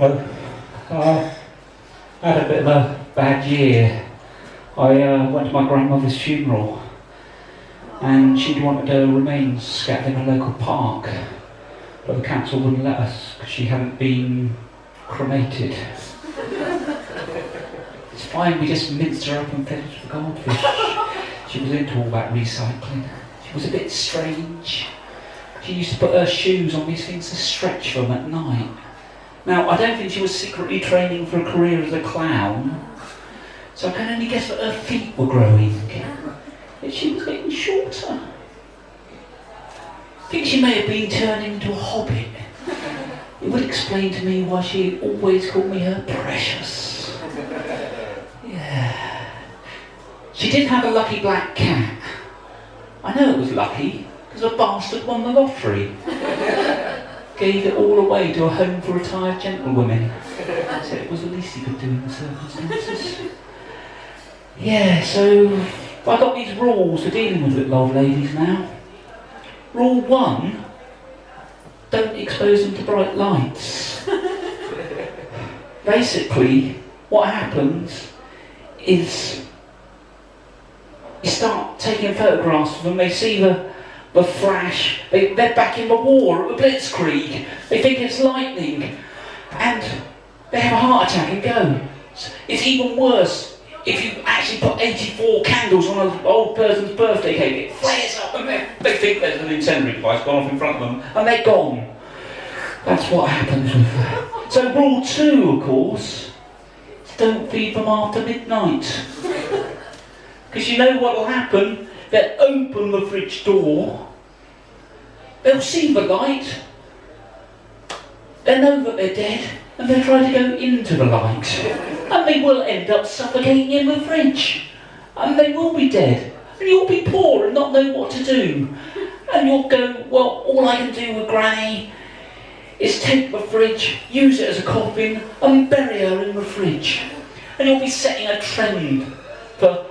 Hello. I had a bit of a bad year. I went to my grandmother's funeral and she'd wanted her remains scattered in a local park, but the council wouldn't let us because she hadn't been cremated. It's fine, we just minced her up and fed her to the goldfish. She was into all that recycling. She was a bit strange. She used to put her shoes on these things to stretch them at night. Now, I don't think she was secretly training for a career as a clown, so I can only guess that her feet were growing. Yet she was getting shorter. I think she may have been turning into a hobbit. It would explain to me why she always called me her precious. Yeah. She did have a lucky black cat. I know it was lucky, because a bastard won the lottery. Gave it all away to a home for retired gentlewomen. Said it was the least he could do in the circumstances. Yeah, so I got these rules for dealing with little old ladies now. Rule 1, don't expose them to bright lights. Basically, what happens is you start taking photographs of them, they see the flash, they're back in the war at the Blitzkrieg, they think it's lightning, and they have a heart attack and go. It's even worse if you actually put 84 candles on an old person's birthday cake, it flares up and they think there's an incendiary device gone off in front of them, and they're gone. That's what happens with that. So rule 2, of course, is don't feed them after midnight. Because you know what will happen? They'll open the fridge door, they'll see the light, they'll know that they're dead, and they'll try to go into the light. And they will end up suffocating in the fridge. And they will be dead. And you'll be poor and not know what to do. And you'll go, well, all I can do with Granny is take the fridge, use it as a coffin, and bury her in the fridge. And you'll be setting a trend for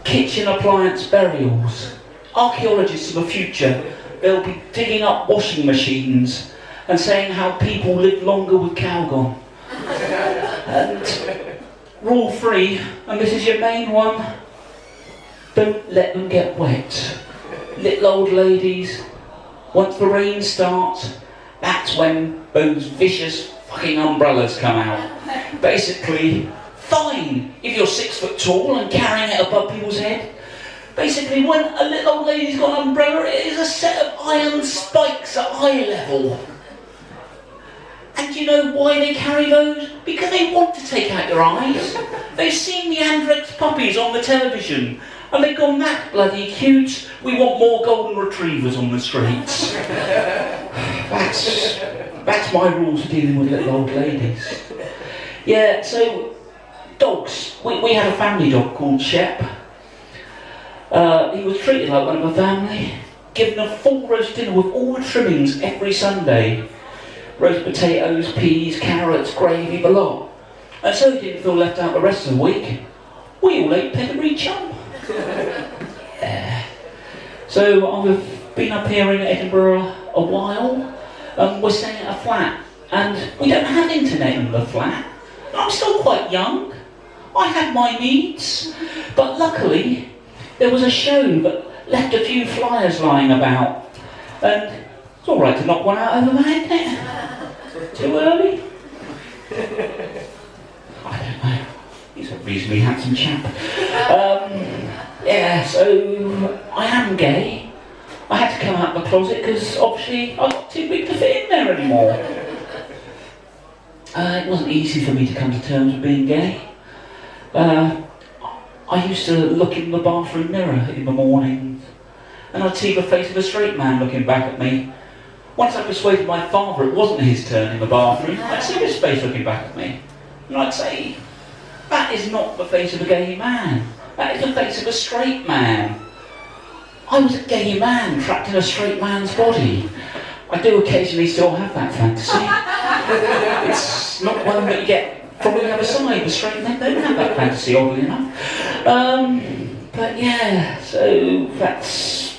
kitchen appliance burials. Archaeologists of the future, they'll be digging up washing machines and saying how people live longer with Calgon. And rule 3, and this is your main one, don't let them get wet. Little old ladies, once the rain starts, that's when those vicious fucking umbrellas come out. Basically, fine if you're 6 foot tall and carrying it above people's head. Basically, when a little old lady's got an umbrella, it is a set of iron spikes at eye level. And do you know why they carry those? Because they want to take out your eyes. They've seen the Andrex puppies on the television, and they've gone, that bloody cute, we want more golden retrievers on the streets. That's my rules for dealing with little old ladies. Yeah, so dogs. We had a family dog called Shep. He was treated like one of the family, given a full roast dinner with all the trimmings every Sunday. Roast potatoes, peas, carrots, gravy, the lot. And so he didn't feel left out the rest of the week. We all ate pedigree chum. Yeah. So I've been up here in Edinburgh a while. We're staying at a flat, and we don't have internet in the flat. I'm still quite young. I have my needs, but luckily there was a show that left a few flyers lying about, and it's all right to knock one out over my head, isn't it? Too early? I don't know. He's a reasonably handsome chap. Yeah, so I am gay. I had to come out of the closet because obviously I got too big to fit in there anymore. It wasn't easy for me to come to terms with being gay. I used to look in the bathroom mirror in the mornings, and I'd see the face of a straight man looking back at me. Once I persuaded my father it wasn't his turn in the bathroom, I'd see his face looking back at me. And I'd say, that is not the face of a gay man. That is the face of a straight man. I was a gay man trapped in a straight man's body. I do occasionally still have that fantasy. It's not one that you get from the other side. The straight men don't have that fantasy, oddly enough. But yeah, so that's...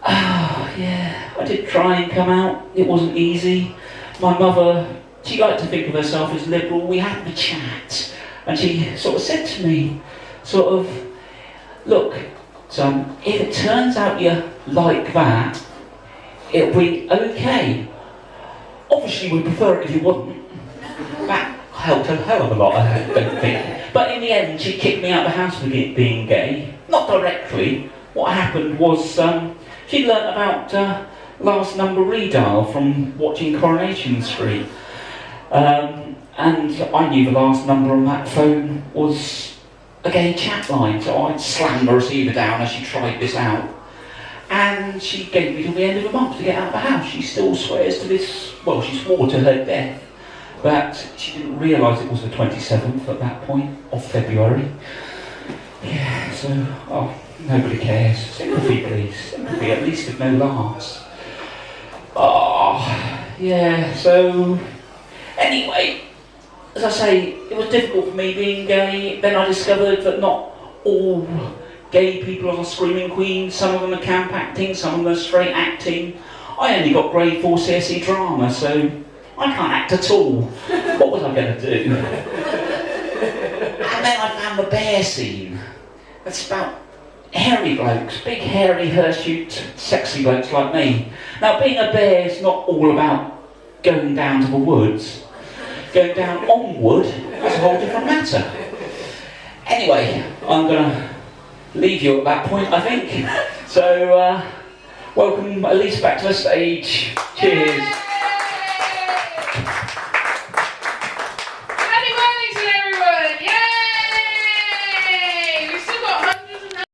Oh, yeah, I did try and come out. It wasn't easy. my mother, she liked to think of herself as liberal. We had a chat, and she sort of said to me, sort of, look, son, if it turns out you're like that, it'll be okay. Obviously, we prefer it if you wouldn't. That helped a hell of a lot, I don't think. But in the end, she kicked me out of the house for being gay. Not directly. What happened was she learnt about last number redial from watching Coronation Street. And I knew the last number on that phone was a gay chat line, so I'd slam the receiver down as she tried this out. And she gave me till the end of the month to get out of the house. She still swears to this, well, she swore to her death, but she didn't realise it was the 27th at that point of February. Yeah, so, oh, nobody cares. Sympathy, please. Sympathy, at least with no laughs. Oh, yeah, so, anyway, as I say, it was difficult for me being gay. Then I discovered that not all gay people are screaming queens. Some of them are camp acting, some of them are straight acting. I only got grade 4 CSE drama, so I can't act at all. What was I going to do? And then I found the bear scene. That's about hairy blokes, big hairy hirsute, sexy blokes like me. Now being a bear is not all about going down to the woods. Going down on wood is a whole different matter. Anyway, I'm going to leave you at that point, I think. So, welcome Elise back to the stage. Cheers.